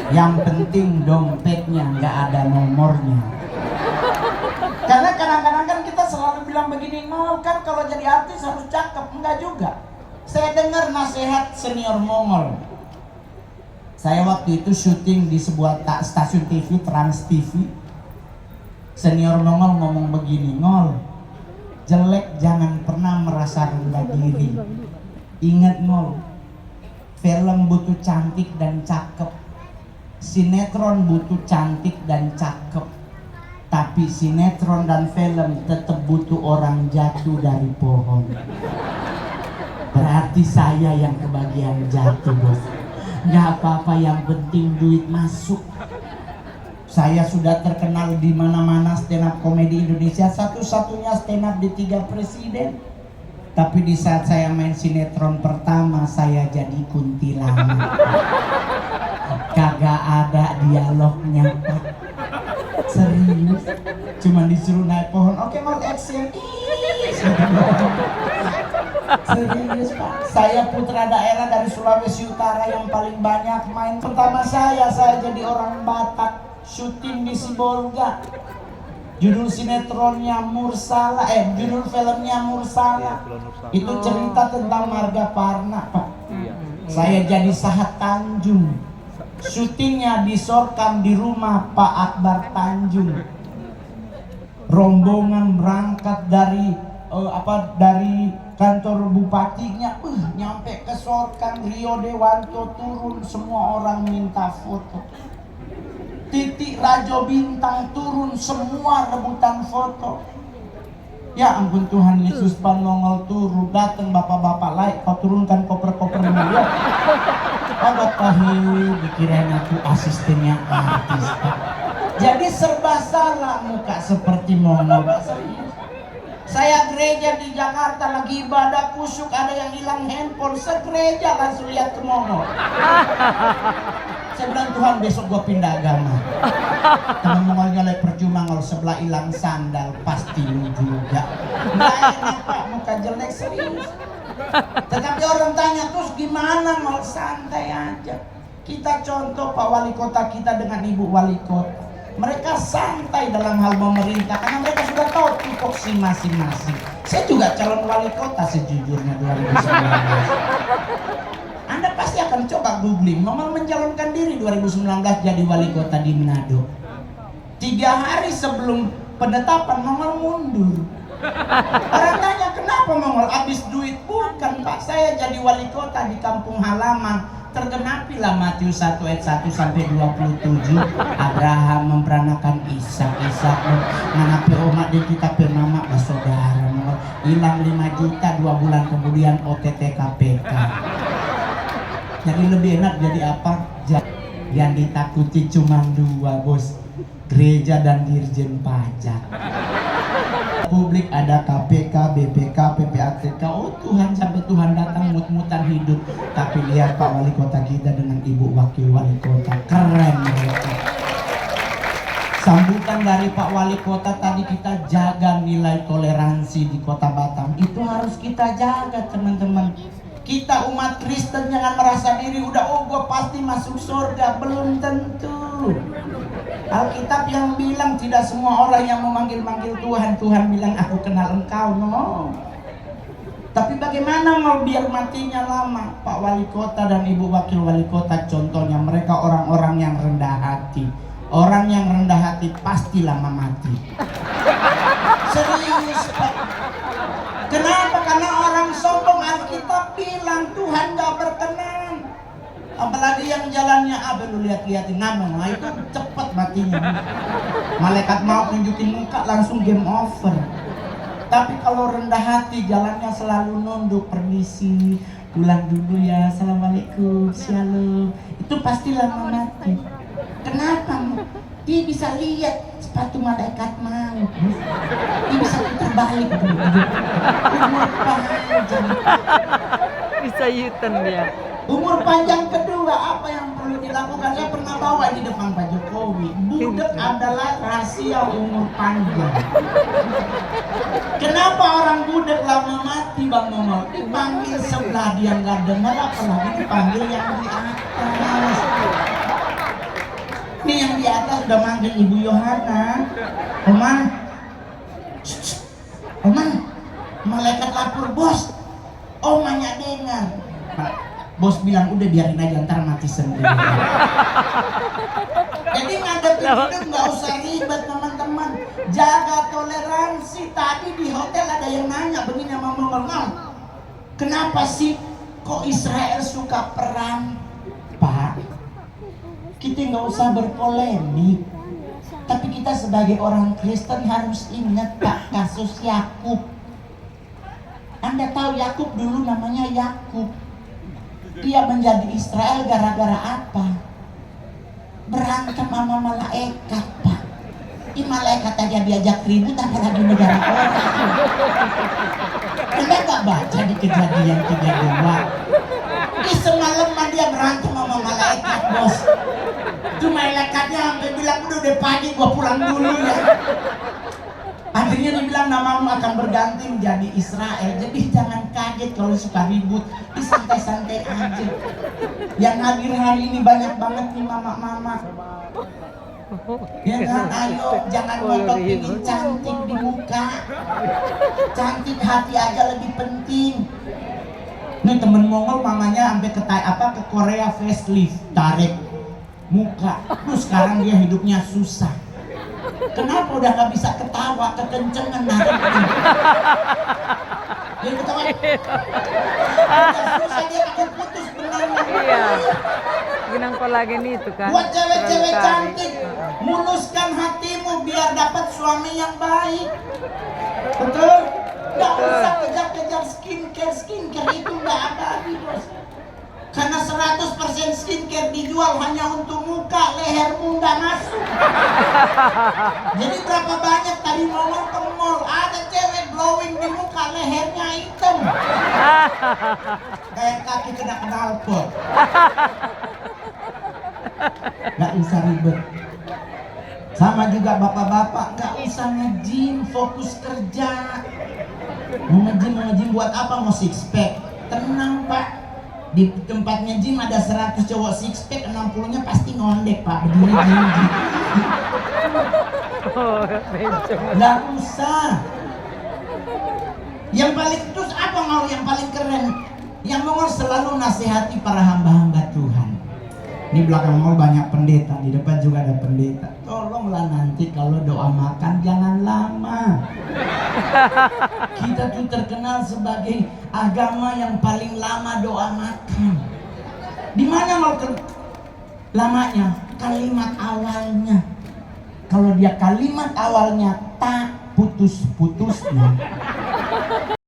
Yang penting dompetnya nggak ada nomornya. Karena kadang-kadang kan kita selalu bilang begini, Mongol kan kalau jadi artis harus cakep. Enggak juga. Saya dengar nasihat senior Mongol. Saya waktu itu syuting di sebuah stasiun TV, Trans TV. Senior Mongol ngomong begini, Ngol, jelek jangan pernah merasa rendah diri. Ingat Ngol, film butuh cantik dan cakep, sinetron butuh cantik dan cakep, tapi sinetron dan film tetap butuh orang jatuh dari pohon. Berarti saya yang kebagian jatuh, bos. Gak apa-apa, yang penting duit masuk. Saya sudah terkenal di mana-mana stand up komedi Indonesia, satu-satunya stand up di 3 presiden. Tapi di saat saya main sinetron pertama, saya jadi kuntilanak. Kagak ada dialognya, Pak. Serius, cuma disuruh naik pohon. Oke, mau action. Serius, Pak. Saya putra daerah dari Sulawesi Utara yang paling banyak main. Pertama saya jadi orang Batak, syuting di Sibolga. Judul sinetronnya Mursala, judul filmnya Mursala. Itu cerita tentang marga Parna, Pak. Saya jadi Sahat Tanjung. Syutingnya di Sorkam di rumah Pak Akbar Tanjung. Rombongan berangkat dari dari kantor bupatinya, nyampe ke Sorkam, Rio Dewanto turun, semua orang minta foto. Titik Rajo Bintang turun, semua rebutan foto. Ya ampun Tuhan Yesus, Pan Mongol turun, datang bapak-bapak lain, kau turunkan koper-kopernya. Ya. Abad pahit, dikirain aku asistennya artis. Jadi serba salah muka seperti Mongol. Saya gereja di Jakarta lagi ibadah kusyuk, ada yang hilang handphone, segereja langsung lihat ke Mongol. Saya bilang, Tuhan besok gua pindah agama. Teman Mongol nyolek percuma, kalau sebelah hilang sandal pasti lu juga. Nggak enak Pak, muka jelek, serius. Tetapi orang tanya, terus gimana? Mau santai aja. Kita contoh Pak Wali Kota kita dengan Ibu Wali Kota. Mereka santai dalam hal memerintah karena mereka sudah tahu tupoksi masing-masing. Saya juga calon wali kota sejujurnya 2019. Anda pasti akan coba googling, Mongol mencalonkan diri 2019 jadi wali kota di Manado. 3 hari sebelum penetapan Mongol mundur. Orang tanya, kenapa Mongol habis duit? Bukan Pak, saya jadi wali kota di kampung halaman. Tergenapilah Matius 1 ayat 1 sampai 27. Abraham memperanakan Ishak menapi umat di kitab bernama bersaudara. Hilang 5 juta 2 bulan kemudian OTT KPK. Jadi lebih enak jadi apa? Yang ditakuti cuma 2 bos, gereja dan dirjen pajak. Publik ada KPK, BPK, PPATK. Oh Tuhan, sampai Tuhan datang mut-mutan hidup. Tapi lihat Pak Wali Kota kita dengan Ibu Wakil Wali Kota, keren mereka. Sambutan dari Pak Wali Kota tadi, kita jaga nilai toleransi di Kota Batam. Itu harus kita jaga teman-teman. Kita umat Kristen jangan merasa diri udah gua pasti masuk surga, belum tentu. Alkitab yang bilang tidak semua orang yang memanggil-manggil Tuhan, Tuhan bilang aku kenal engkau, no. Tapi bagaimana mau biar matinya lama? Pak Wali Kota dan Ibu Wakil Wali Kota contohnya, mereka orang-orang yang rendah hati. Orang yang rendah hati pasti lama mati. Serius Pak. Kenapa? Karena orang sombong, Alkitab bilang Tuhan gak berkenan. Apalagi yang jalannya lu lihat-lihatin nama, nah itu cepat matinya. Malaikat mau tunjukin muka langsung game over. Tapi kalau rendah hati, jalannya selalu nunduk, permisi, pulang dulu ya, assalamualaikum, shalom. Itu pasti lama mati. Kenapa? Dia bisa lihat sepatu malaikat mau. Dia bisa putar balik dulu. Umur panjang. Bisa yutan dia. Umur panjang kedua, apa yang perlu dilakukan? Saya pernah bawa di depan Pak Jokowi. Budak adalah rahasia umur panjang. Kenapa orang budak lama mati Bang Mongol? Dipanggil sebelah dia nggak dengar, apalagi dipanggil yang di atas. sudah manggil Ibu Yohana. Oma, Oma, malaikat lapor bos. Omanya dengar. Bos bilang udah biarin aja ntar mati sendiri. Jadi ngadepin hidup nggak usah ribet teman-teman. Jaga toleransi. Tadi di hotel ada yang nanya begini sama Mama, kenapa sih kok Israel suka perang? Pak, kita nggak usah berpolemik. Tapi kita sebagai orang Kristen harus ingat Pak, kasus Yakub. Anda tahu Yakub dulu namanya Yakub. Dia menjadi Israel gara-gara apa? Berantem sama malaikat, Pak. Di malaikat aja diajak ribut, apalagi negara orang. Anda gak baca di Kejadian 32? Di semalaman dia berantem sama malaikat, bos. Itu malaikatnya sampai bilang udah pagi gua pulang dulu ya. Akhirnya dia bilang namamu akan berganti menjadi Israel. Jadi jangan kaget kalau suka ribut. Santai-santai aja. Yang hadir hari ini banyak banget nih mama-mama. Ya kan, ayo jangan ngotot ingin cantik di muka. Cantik hati aja lebih penting. Nih temen Mongol mamanya sampai ke Korea facelift, tarik muka. Terus sekarang dia hidupnya susah. Kenapa udah gak bisa ketawa, kekencengan nariknya? Dia ketawa. Udah susah dia akan putus benangnya. Iya. Ginang kolagen itu kan. Buat cewek-cewek cantik, muluskan hatimu biar dapat suami yang baik. Betul? Gak usah kejar-kejar skincare itu gak abadi, bos. Karena 100% skincare dijual hanya untuk muka, lehermu nggak masuk. Jadi berapa banyak tadi ngomong ke mall, ada cewek glowing di muka, lehernya hitam. Kayak kaki kena knalpot. Nggak usah ribet. Sama juga bapak-bapak, nggak usah nge-gym, fokus kerja. Mau nge-gym buat apa? Mau six pack? Tenang Pak. Di tempatnya gym ada 100 cowok six pack, 60-nya pasti ngondek Pak, berdiri gini. Nggak usah. Yang paling terus apa mau yang paling keren? Yang mau selalu nasihati para hamba-hamba Tuhan. Ini belakang mau banyak pendeta, di depan juga ada pendeta. Tolonglah nanti kalau doa makan jangan lama. Kita tuh terkenal sebagai agama yang paling lama doa makan. Di mana mau lamanya? Kalimat awalnya. Kalau dia kalimat awalnya tak putus-putusnya,